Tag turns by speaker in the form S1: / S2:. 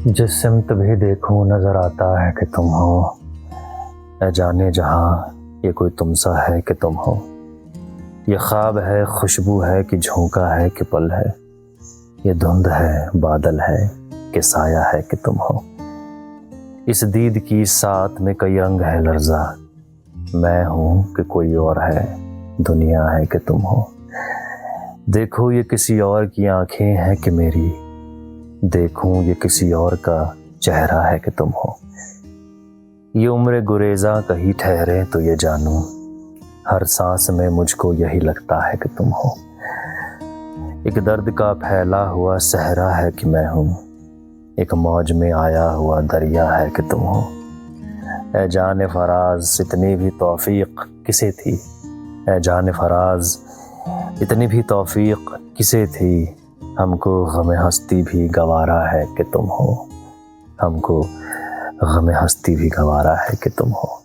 S1: جس سمت بھی دیکھوں نظر آتا ہے کہ تم ہو، اے جانے جہاں یہ کوئی تم سا ہے کہ تم ہو۔ یہ خواب ہے، خوشبو ہے کہ جھونکا ہے کہ پل ہے، یہ دھند ہے، بادل ہے کہ سایہ ہے کہ تم ہو۔ اس دید کی ساتھ میں کئی رنگ ہے لرزاں، میں ہوں کہ کوئی اور ہے، دنیا ہے کہ تم ہو۔ دیکھو یہ کسی اور کی آنکھیں ہیں کہ میری، دیکھوں یہ کسی اور کا چہرہ ہے کہ تم ہو۔ یہ عمر گریزاں کہیں ٹھہرے تو یہ جانوں، ہر سانس میں مجھ کو یہی لگتا ہے کہ تم ہو۔ ایک درد کا پھیلا ہوا صحرا ہے کہ میں ہوں، ایک موج میں آیا ہوا دریا ہے کہ تم ہو۔ اے جان فراز اتنی بھی توفیق کسے تھی، اے جان فراز اتنی بھی توفیق کسے تھی، ہم کو غم ہستی بھی گوارا ہے کہ تم ہو، ہم کو غم ہستی بھی گوارا ہے کہ تم ہو۔